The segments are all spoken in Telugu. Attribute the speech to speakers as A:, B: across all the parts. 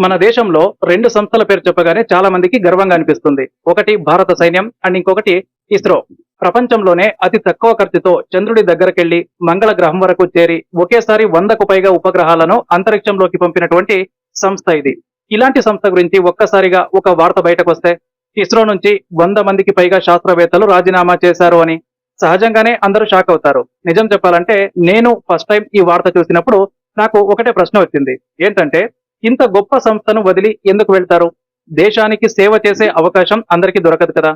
A: మన దేశంలో 2 సంస్థల పేరు చెప్పగానే చాలా మందికి గర్వంగా అనిపిస్తుంది. ఒకటి భారత సైన్యం అండ్ ఇంకొకటి ఇస్రో. ప్రపంచంలోనే అతి తక్కువ ఖర్చుతో చంద్రుడి దగ్గరకెళ్లి మంగళ గ్రహం వరకు చేరి ఒకేసారి 100కు పైగా ఉపగ్రహాలను అంతరిక్షంలోకి పంపినటువంటి సంస్థ ఇది. ఇలాంటి సంస్థ గురించి ఒక్కసారిగా ఒక వార్త బయటకొస్తే ఇస్రో నుంచి 100 మందికి పైగా శాస్త్రవేత్తలు రాజీనామా చేశారు అని సహజంగానే అందరూ షాక్ అవుతారు. నిజం చెప్పాలంటే నేను ఫస్ట్ టైం ఈ వార్త చూసినప్పుడు నాకు ఒకటే ప్రశ్న వచ్చింది. ఏంటంటే ఇంత గొప్ప సంస్థను వదిలి ఎందుకు వెళ్తారు? దేశానికి సేవ చేసే అవకాశం అందరికీ దొరకదు కదా.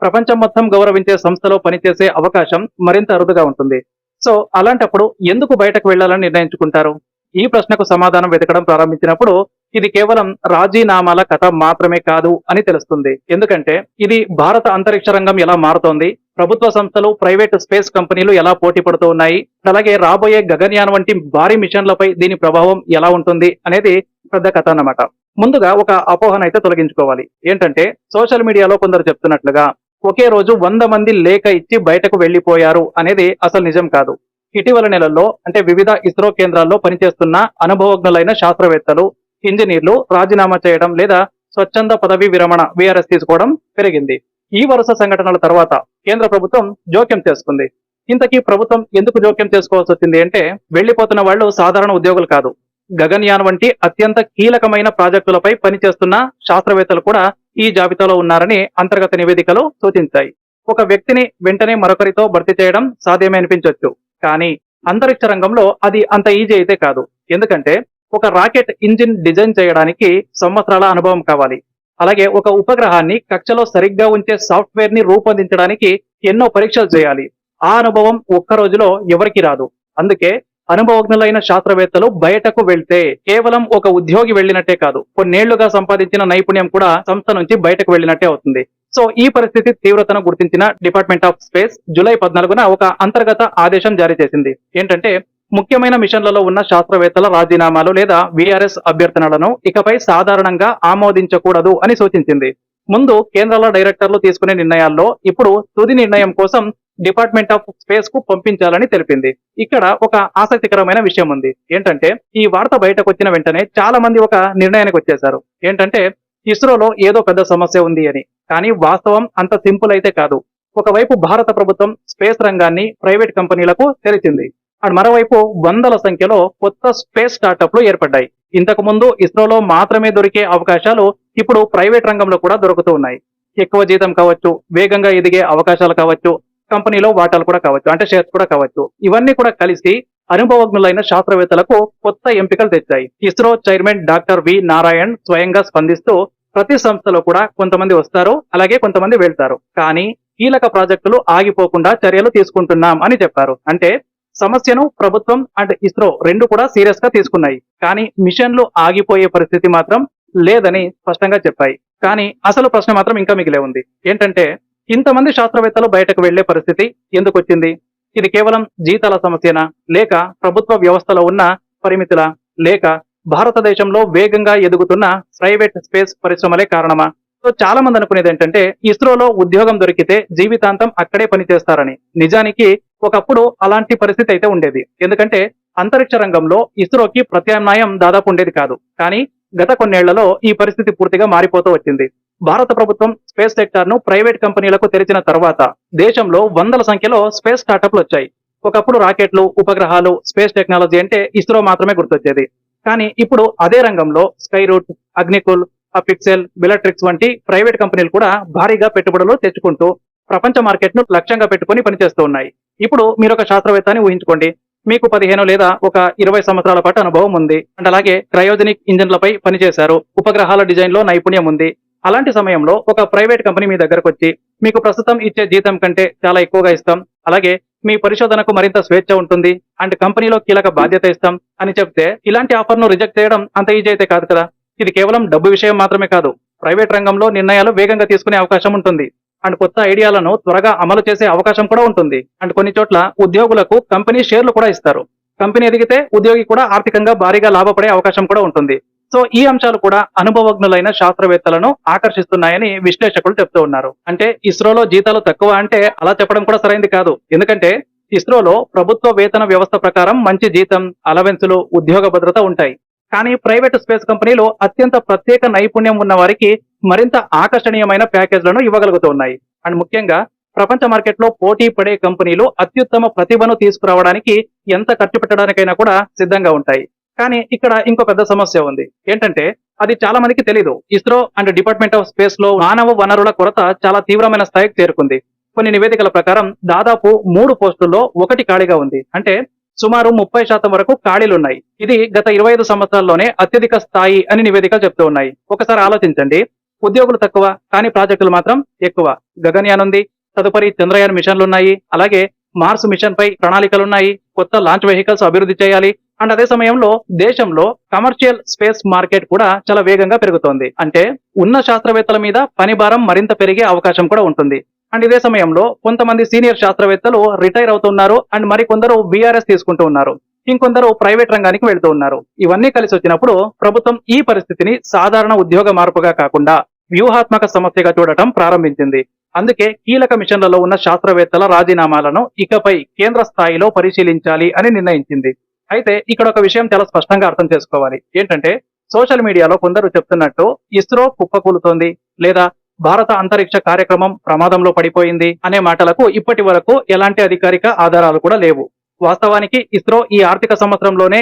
A: ప్రపంచం మొత్తం గౌరవించే సంస్థలో పనిచేసే అవకాశం మరింత అరుదుగా ఉంటుంది. సో అలాంటప్పుడు ఎందుకు బయటకు వెళ్లాలని నిర్ణయించుకుంటారు? ఈ ప్రశ్నకు సమాధానం వెతకడం ప్రారంభించినప్పుడు ఇది కేవలం రాజీనామాల కథ మాత్రమే కాదు అని తెలుస్తుంది. ఎందుకంటే ఇది భారత అంతరిక్ష రంగం ఎలా మారుతోంది, ప్రభుత్వ సంస్థలు ప్రైవేట్ స్పేస్ కంపెనీలు ఎలా పోటీ పడుతూ ఉన్నాయి, అలాగే రాబోయే గగన్యాన్ వంటి భారీ మిషన్లపై దీని ప్రభావం ఎలా ఉంటుంది అనేది పెద్ద కథ అన్నమాట. ముందుగా ఒక అపోహనైతే తొలగించుకోవాలి. ఏంటంటే సోషల్ మీడియాలో కొందరు చెప్తున్నట్లుగా ఒకే రోజు 100 మంది లేఖ ఇచ్చి బయటకు వెళ్లిపోయారు అనేది అసలు నిజం కాదు. ఇటీవల నెలల్లో అంటే వివిధ ఇస్రో కేంద్రాల్లో పనిచేస్తున్న అనుభవజ్ఞులైన శాస్త్రవేత్తలు, ఇంజనీర్లు రాజీనామా చేయడం లేదా స్వచ్ఛంద పదవి విరమణ విఆర్ఎస్ తీసుకోవడం పెరిగింది. ఈ వరుస సంఘటనల తర్వాత కేంద్ర ప్రభుత్వం జోక్యం చేసుకుంది. ఇంతకీ ప్రభుత్వం ఎందుకు జోక్యం చేసుకోవాల్సి వచ్చింది అంటే వెళ్లిపోతున్న వాళ్ళు సాధారణ ఉద్యోగులు కాదు. గగన్యాన్ వంటి అత్యంత కీలకమైన ప్రాజెక్టులపై పనిచేస్తున్న శాస్త్రవేత్తలు కూడా ఈ జాబితాలో ఉన్నారని అంతర్గత నివేదికలు సూచించాయి. ఒక వ్యక్తిని వెంటనే మరొకరితో భర్తీ చేయడం సాధ్యమే అనిపించవచ్చు, కానీ అంతరిక్ష రంగంలో అది అంత ఈజీ అయితే కాదు. ఎందుకంటే ఒక రాకెట్ ఇంజిన్ డిజైన్ చేయడానికి సంవత్సరాల అనుభవం కావాలి. అలాగే ఒక ఉపగ్రహాన్ని కక్షలో సరిగ్గా ఉంచే సాఫ్ట్వేర్ ని రూపొందించడానికి ఎన్నో పరీక్షలు చేయాలి. ఆ అనుభవం ఒక్క రోజులో ఎవరికీ రాదు. అందుకే అనుభవజ్ఞులైన శాస్త్రవేత్తలు బయటకు వెళ్తే కేవలం ఒక ఉద్యోగి వెళ్ళినట్టే కాదు, కొన్నేళ్లుగా సంపాదించిన నైపుణ్యం కూడా సంస్థ నుంచి బయటకు వెళ్ళినట్టే అవుతుంది. సో ఈ పరిస్థితి తీవ్రతను గుర్తించిన డిపార్ట్మెంట్ ఆఫ్ స్పేస్ జూలై 14న ఒక అంతర్గత ఆదేశం జారీ చేసింది. ఏంటంటే ముఖ్యమైన మిషన్లలో ఉన్న శాస్త్రవేత్తల రాజీనామాలు లేదా విఆర్ఎస్ అభ్యర్థనలను ఇకపై సాధారణంగా ఆమోదించకూడదు అని సూచించింది. ముందు కేంద్రాల డైరెక్టర్లు తీసుకునే నిర్ణయాల్లో ఇప్పుడు తుది నిర్ణయం కోసం డిపార్ట్మెంట్ ఆఫ్ స్పేస్ కు పంపించాలని తెలిపింది. ఇక్కడ ఒక ఆసక్తికరమైన విషయం ఉంది. ఏంటంటే ఈ వార్త బయటకు వచ్చిన వెంటనే చాలా మంది ఒక నిర్ణయానికి వచ్చేశారు. ఏంటంటే ఇస్రోలో ఏదో పెద్ద సమస్య ఉంది అని. కానీ వాస్తవం అంత సింపుల్ అయితే కాదు. ఒకవైపు భారత ప్రభుత్వం స్పేస్ రంగాన్ని ప్రైవేట్ కంపెనీలకు తెరిచింది. అండ్ మరోవైపు వందల సంఖ్యలో కొత్త స్పేస్ స్టార్టప్లు ఏర్పడ్డాయి. ఇంతకు ముందు ఇస్రోలో మాత్రమే దొరికే అవకాశాలు ఇప్పుడు ప్రైవేట్ రంగంలో కూడా దొరుకుతూ ఉన్నాయి. ఎక్కువ జీతం కావచ్చు, వేగంగా ఎదిగే అవకాశాలు కావచ్చు, కంపెనీలో వాటాలు కూడా కావచ్చు, అంటే షేర్స్ కూడా కావచ్చు. ఇవన్నీ కూడా కలిసి అనుభవజ్ఞులైన శాస్త్రవేత్తలకు కొత్త ఎంపికలు తెచ్చాయి. ISRO chairman doctor V Narayan స్వయంగా స్పందిస్తూ ప్రతి సంస్థలో కూడా కొంతమంది వస్తారు, అలాగే కొంతమంది వెళ్తారు, కానీ కీలక ప్రాజెక్టులు ఆగిపోకుండా చర్యలు తీసుకుంటున్నాం అని చెప్పారు. అంటే సమస్యను ప్రభుత్వం అండ్ ఇస్రో రెండు కూడా సీరియస్ గా తీసుకున్నాయి, కానీ మిషన్లు ఆగిపోయే పరిస్థితి మాత్రం లేదని స్పష్టంగా చెప్పాయి. కానీ అసలు ప్రశ్న మాత్రం ఇంకా మిగిలే ఉంది. ఏంటంటే ఇంతమంది శాస్త్రవేత్తలు బయటకు వెళ్లే పరిస్థితి ఎందుకు వచ్చింది? ఇది కేవలం జీతాల సమస్యనా, లేక ప్రభుత్వ వ్యవస్థలో ఉన్న పరిమితుల, లేక భారతదేశంలో వేగంగా ఎదుగుతున్న ప్రైవేట్ స్పేస్ పరిశ్రమలే కారణమా? సో చాలా మంది అనుకునేది ఏంటంటే ఇస్రోలో ఉద్యోగం దొరికితే జీవితాంతం అక్కడే పనిచేస్తారని. నిజానికి ఒకప్పుడు అలాంటి పరిస్థితి అయితే ఉండేది. ఎందుకంటే అంతరిక్ష రంగంలో ఇస్రోకి ప్రత్యామ్నాయం దాదాపు ఉండేది కాదు. కానీ గత కొన్నేళ్లలో ఈ పరిస్థితి పూర్తిగా మారిపోతూ వచ్చింది. భారత ప్రభుత్వం స్పేస్ సెక్టార్ ను ప్రైవేట్ కంపెనీలకు తెరిచిన తర్వాత దేశంలో వందల సంఖ్యలో స్పేస్ స్టార్టప్లు వచ్చాయి. ఒకప్పుడు రాకెట్లు, ఉపగ్రహాలు, స్పేస్ టెక్నాలజీ అంటే ఇస్రో మాత్రమే గుర్తొచ్చేది. కానీ ఇప్పుడు అదే రంగంలో స్కై రూట్, అగ్నికుల్, అపిక్సెల్, బిలట్రిక్స్ వంటి ప్రైవేట్ కంపెనీలు కూడా భారీగా పెట్టుబడులు తెచ్చుకుంటూ ప్రపంచ మార్కెట్ ను లక్ష్యంగా పెట్టుకుని పనిచేస్తూ ఉన్నాయి. ఇప్పుడు మీరు ఒక శాస్త్రవేత్తని ఊహించుకోండి. మీకు 15 లేదా ఒక 20 సంవత్సరాల పాటు అనుభవం ఉంది. అండ్ అలాగే క్రయోజనిక్ ఇంజన్లపై పనిచేశారు, ఉపగ్రహాల డిజైన్ లో నైపుణ్యం ఉంది. అలాంటి సమయంలో ఒక ప్రైవేట్ కంపెనీ మీ దగ్గరకు వచ్చి మీకు ప్రస్తుతం ఇచ్చే జీతం కంటే చాలా ఎక్కువగా ఇస్తాం, అలాగే మీ పరిశోధనకు మరింత స్వేచ్ఛ ఉంటుంది అండ్ కంపెనీలో కీలక బాధ్యత ఇస్తాం అని చెప్తే ఇలాంటి ఆఫర్ ను రిజెక్ట్ చేయడం అంత ఈజీ అయితే కాదు కదా. ఇది కేవలం డబ్బు విషయం మాత్రమే కాదు, ప్రైవేట్ రంగంలో నిర్ణయాలు వేగంగా తీసుకునే అవకాశం ఉంటుంది అండ్ కొత్త ఐడియాలను త్వరగా అమలు చేసే అవకాశం కూడా ఉంటుంది. అండ్ కొన్ని చోట్ల ఉద్యోగులకు కంపెనీ షేర్లు కూడా ఇస్తారు. కంపెనీ ఎదిగితే ఉద్యోగి కూడా ఆర్థికంగా భారీగా లాభపడే అవకాశం కూడా ఉంటుంది. సో ఈ అంశాలు కూడా అనుభవజ్ఞులైన శాస్త్రవేత్తలను ఆకర్షిస్తున్నాయని విశ్లేషకులు చెప్తూ ఉన్నారు. అంటే ఇస్రోలో జీతాలు తక్కువ అంటే అలా చెప్పడం కూడా సరైంది కాదు. ఎందుకంటే ఇస్రోలో ప్రభుత్వ వేతన వ్యవస్థ ప్రకారం మంచి జీతం, అలవెన్సులు, ఉద్యోగ భద్రత ఉంటాయి. కానీ ప్రైవేట్ స్పేస్ కంపెనీలు అత్యంత ప్రత్యేక నైపుణ్యం ఉన్న వారికి మరింత ఆకర్షణీయమైన ప్యాకేజ్లను ఇవ్వగలుగుతూ ఉన్నాయి. అండ్ ముఖ్యంగా ప్రపంచ మార్కెట్లో పోటీ పడే కంపెనీలు అత్యుత్తమ ప్రతిభను తీసుకురావడానికి ఎంత ఖర్చు పెట్టడానికైనా కూడా సిద్ధంగా ఉంటాయి. కానీ ఇక్కడ ఇంకో పెద్ద సమస్య ఉంది. ఏంటంటే అది చాలా మందికి తెలీదు. ISRO and department of space లో మానవ వనరుల కొరత చాలా తీవ్రమైన స్థాయికి చేరుకుంది. కొన్ని నివేదికల ప్రకారం దాదాపు 3 పోస్టుల్లో 1 ఖాళీగా ఉంది. అంటే సుమారు 30% వరకు ఖాళీలున్నాయి. ఇది గత 25 సంవత్సరాల్లోనే అత్యధిక స్థాయి అని నివేదికలు చెప్తూ ఉన్నాయి. ఒకసారి ఆలోచించండి, ఉద్యోగులు తక్కువ కానీ ప్రాజెక్టులు మాత్రం ఎక్కువ. గగన్యాన్ ఉంది, తదుపరి చంద్రయాన్ మిషన్లున్నాయి, అలాగే మార్స్ మిషన్ పై ప్రణాళికలున్నాయి, కొత్త లాంచ్ వెహికల్స్ అభివృద్ధి చేయాలి. అండ్ అదే సమయంలో దేశంలో కమర్షియల్ స్పేస్ మార్కెట్ కూడా చాలా వేగంగా పెరుగుతోంది. అంటే ఉన్న శాస్త్రవేత్తల మీద పని భారం మరింత పెరిగే అవకాశం కూడా ఉంటుంది. అండ్ ఇదే సమయంలో కొంతమంది సీనియర్ శాస్త్రవేత్తలు రిటైర్ అవుతున్నారు అండ్ మరికొందరు బీఆర్ఎస్ తీసుకుంటూ ఉన్నారు. ఇంకొందరు ప్రైవేట్ రంగానికి వెళ్తూ ఉన్నారు. ఇవన్నీ కలిసి వచ్చినప్పుడు ప్రభుత్వం ఈ పరిస్థితిని సాధారణ ఉద్యోగ మార్పుగా కాకుండా వ్యూహాత్మక సమస్యగా చూడటం ప్రారంభించింది. అందుకే కీలక మిషన్లలో ఉన్న శాస్త్రవేత్తల రాజీనామాలను ఇకపై కేంద్ర స్థాయిలో పరిశీలించాలి అని నిర్ణయించింది. అయితే ఇక్కడ ఒక విషయం చాలా స్పష్టంగా అర్థం చేసుకోవాలి. ఏంటంటే సోషల్ మీడియాలో కొందరు చెప్తున్నట్టు ఇస్రో కుప్పకూలుతోంది లేదా భారత అంతరిక్ష కార్యక్రమం ప్రమాదంలో పడిపోయింది అనే మాటలకు ఇప్పటి వరకు ఎలాంటి అధికారిక ఆధారాలు కూడా లేవు. వాస్తవానికి ఇస్రో ఈ ఆర్థిక సంవత్సరంలోనే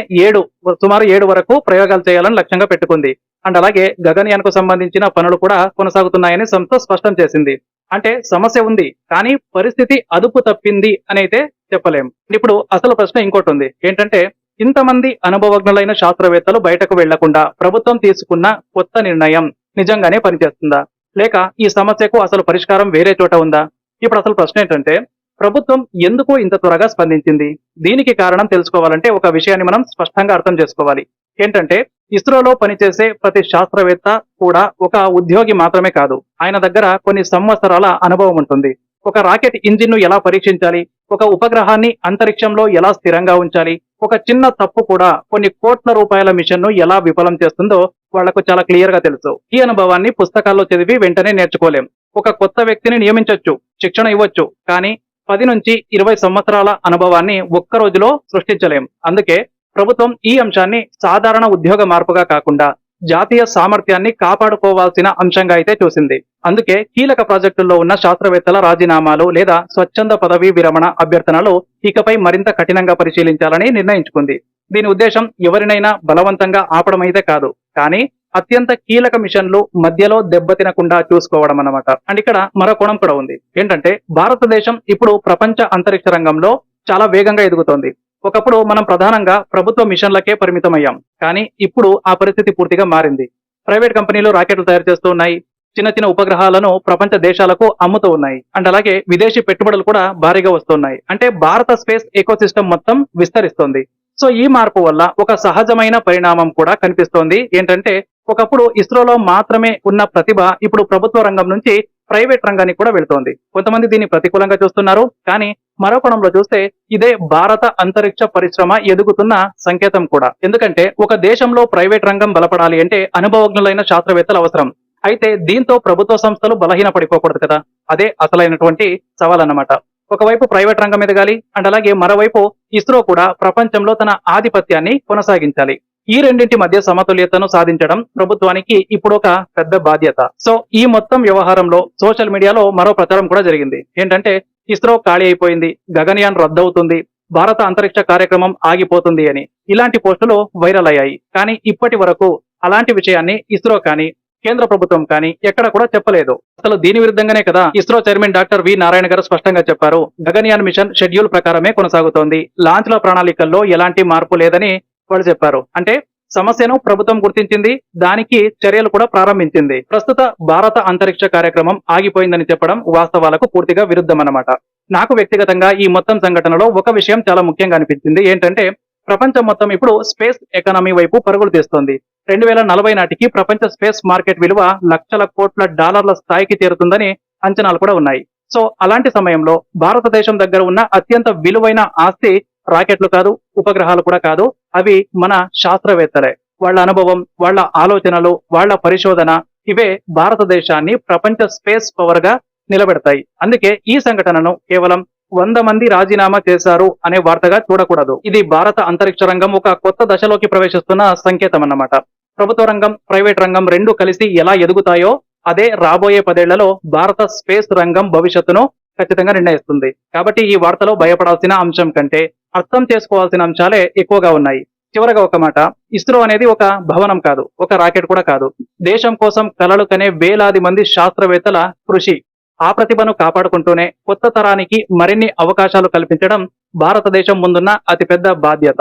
A: సుమారు 7 వరకు ప్రయోగాలు చేయాలని లక్ష్యంగా పెట్టుకుంది. అండ్ అలాగే గగన్యాన్ కు సంబంధించిన పనులు కూడా కొనసాగుతున్నాయని సంస్థ స్పష్టం చేసింది. అంటే సమస్య ఉంది కానీ పరిస్థితి అదుపు తప్పింది అని అయితే చెప్పలేం. ఇప్పుడు అసలు ప్రశ్న ఇంకోటి ఉంది. ఏంటంటే ఇంతమంది అనుభవజ్ఞులైన శాస్త్రవేత్తలు బయటకు వెళ్లకుండా ప్రభుత్వం తీసుకున్న కొత్త నిర్ణయం నిజంగానే పనిచేస్తుందా, లేక ఈ సమస్యకు అసలు పరిష్కారం వేరే చోట ఉందా? ఇప్పుడు అసలు ప్రశ్న ఏంటంటే ప్రభుత్వం ఎందుకు ఇంత త్వరగా స్పందించింది? దీనికి కారణం తెలుసుకోవాలంటే ఒక విషయాన్ని మనం స్పష్టంగా అర్థం చేసుకోవాలి. ఏంటంటే ఇస్రోలో పనిచేసే ప్రతి శాస్త్రవేత్త కూడా ఒక ఉద్యోగి మాత్రమే కాదు. ఆయన దగ్గర కొన్ని సంవత్సరాల అనుభవం ఉంటుంది. ఒక రాకెట్ ఇంజిన్ ను ఎలా పరీక్షించాలి, ఒక ఉపగ్రహాన్ని అంతరిక్షంలో ఎలా స్థిరంగా ఉంచాలి, ఒక చిన్న తప్పు కూడా కొన్ని కోట్ల రూపాయల మిషన్ ను ఎలా విఫలం చేస్తుందో వాళ్లకు చాలా క్లియర్ గా తెలుసు. ఈ అనుభవాన్ని పుస్తకాల్లో చదివి వెంటనే నేర్చుకోలేం. ఒక కొత్త వ్యక్తిని నియమించొచ్చు, శిక్షణ ఇవ్వచ్చు, కానీ 10 నుంచి 20 సంవత్సరాల అనుభవాన్ని ఒక్క రోజులో సృష్టించలేం. అందుకే ప్రభుత్వం ఈ అంశాన్ని సాధారణ ఉద్యోగ మార్పుగా కాకుండా జాతీయ సామర్థ్యాన్ని కాపాడుకోవాల్సిన అంశంగా అయితే చూసింది. అందుకే కీలక ప్రాజెక్టుల్లో ఉన్న శాస్త్రవేత్తల రాజీనామాలు లేదా స్వచ్ఛంద పదవీ విరమణ అభ్యర్థనలు ఇకపై మరింత కఠినంగా పరిశీలించాలని నిర్ణయించుకుంది. దీని ఉద్దేశం ఎవరినైనా బలవంతంగా ఆపడం అయితే కాదు, కానీ అత్యంత కీలక మిషన్లు మధ్యలో దెబ్బతినకుండా చూసుకోవడం అన్నమాట. అండ్ ఇక్కడ మరో కోణం కూడా ఉంది. ఏంటంటే భారతదేశం ఇప్పుడు ప్రపంచ అంతరిక్ష రంగంలో చాలా వేగంగా ఎదుగుతోంది. ఒకప్పుడు మనం ప్రధానంగా ప్రభుత్వ మిషన్లకే పరిమితమయ్యాం, కానీ ఇప్పుడు ఆ పరిస్థితి పూర్తిగా మారింది. ప్రైవేట్ కంపెనీలు రాకెట్లు తయారు చేస్తూ ఉన్నాయి, చిన్న చిన్న ఉపగ్రహాలను ప్రపంచ దేశాలకు అమ్ముతూ ఉన్నాయి. అండ్ అలాగే విదేశీ పెట్టుబడులు కూడా భారీగా వస్తున్నాయి. అంటే భారత స్పేస్ ఎకోసిస్టమ్ మొత్తం విస్తరిస్తోంది. సో ఈ మార్పు వల్ల ఒక సహజమైన పరిణామం కూడా కనిపిస్తోంది. ఏంటంటే ఒకప్పుడు ఇస్రోలో మాత్రమే ఉన్న ప్రతిభ ఇప్పుడు ప్రభుత్వ రంగం నుంచి ప్రైవేట్ రంగానికి కూడా వెళ్తోంది. కొంతమంది దీన్ని ప్రతికూలంగా చూస్తున్నారు, కానీ మరో కోణంలో చూస్తే ఇదే భారత అంతరిక్ష పరిశ్రమ ఎదుగుతున్న సంకేతం కూడా. ఎందుకంటే ఒక దేశంలో ప్రైవేట్ రంగం బలపడాలి అంటే అనుభవజ్ఞులైన శాస్త్రవేత్తలు అవసరం. అయితే దీంతో ప్రభుత్వ సంస్థలు బలహీన పడిపోకూడదు కదా. అదే అసలైనటువంటి సవాల్ అన్నమాట. ఒకవైపు ప్రైవేట్ రంగం ఎదగాలి అండ్ అలాగే మరోవైపు ఇస్రో కూడా ప్రపంచంలో తన ఆధిపత్యాన్ని కొనసాగించాలి. ఈ రెండింటి మధ్య సమతుల్యతను సాధించడం ప్రభుత్వానికి ఇప్పుడు ఒక పెద్ద బాధ్యత. సో ఈ మొత్తం వ్యవహారంలో సోషల్ మీడియాలో మరో ప్రచారం కూడా జరిగింది. ఏంటంటే ఇస్రో ఖాళీ అయిపోయింది, గగన్యాన్ రద్దవుతుంది, భారత అంతరిక్ష కార్యక్రమం ఆగిపోతుంది అని. ఇలాంటి పోస్టులు వైరల్ అయ్యాయి. కానీ ఇప్పటి వరకు అలాంటి విషయాన్ని ఇస్రో కానీ కేంద్ర ప్రభుత్వం కానీ ఎక్కడ కూడా చెప్పలేదు. అసలు దీని విరుద్ధంగానే కదా ఇస్రో చైర్మన్ డాక్టర్ వి నారాయణ గారు స్పష్టంగా చెప్పారు. గగన్యాన్ మిషన్ షెడ్యూల్ ప్రకారమే కొనసాగుతోంది, లాంచ్ల ప్రణాళికల్లో ఎలాంటి మార్పు లేదని వాళ్ళు చెప్పారు. అంటే సమస్యను ప్రభుత్వం గుర్తించింది, దానికి చర్యలు కూడా ప్రారంభించింది. ప్రస్తుత భారత అంతరిక్ష కార్యక్రమం ఆగిపోయిందని చెప్పడం వాస్తవాలకు పూర్తిగా విరుద్ధం అన్నమాట. నాకు వ్యక్తిగతంగా ఈ మొత్తం సంఘటనలో ఒక విషయం చాలా ముఖ్యంగా అనిపించింది. ఏంటంటే ప్రపంచం మొత్తం ఇప్పుడు స్పేస్ ఎకానమీ వైపు పరుగులు తీస్తోంది. 2040 నాటికి ప్రపంచ స్పేస్ మార్కెట్ విలువ లక్షల కోట్ల డాలర్ల స్థాయికి చేరుతుందని అంచనాలు కూడా ఉన్నాయి. సో అలాంటి సమయంలో భారతదేశం దగ్గర ఉన్న అత్యంత విలువైన ఆస్తి రాకెట్లు కాదు, ఉపగ్రహాలు కూడా కాదు, అవి మన శాస్త్రవేత్తలే. వాళ్ళ అనుభవం, వాళ్ళ ఆలోచనలు, వాళ్ళ పరిశోధన ఇవే భారతదేశాన్ని ప్రపంచ స్పేస్ పవర్ గా నిలబెడతాయి. అందుకే ఈ సంఘటనను కేవలం 100 మంది రాజీనామా చేశారు అనే వార్తగా చూడకూడదు. ఇది భారత అంతరిక్ష రంగం ఒక కొత్త దశలోకి ప్రవేశిస్తున్న సంకేతం అన్నమాట. ప్రభుత్వ రంగం, ప్రైవేట్ రంగం రెండు కలిసి ఎలా ఎదుగుతాయో అదే రాబోయే 10 ఏళ్లలో భారత స్పేస్ రంగం భవిష్యత్తును ఖచ్చితంగా నిర్ణయిస్తుంది. కాబట్టి ఈ వార్తలో భయపడాల్సిన అంశం కంటే అర్థం చేసుకోవాల్సిన అంశాలే ఎక్కువగా ఉన్నాయి. చివరగా ఒక మాట, ఇస్రో అనేది ఒక భవనం కాదు, ఒక రాకెట్ కూడా కాదు. దేశం కోసం కలలు కనే వేలాది మంది శాస్త్రవేత్తల కృషి. ఆ ప్రతిభను కాపాడుకుంటూనే కొత్త తరానికి మరిన్ని అవకాశాలు కల్పించడం భారతదేశం ముందున్న అతిపెద్ద బాధ్యత.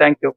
A: Thank you.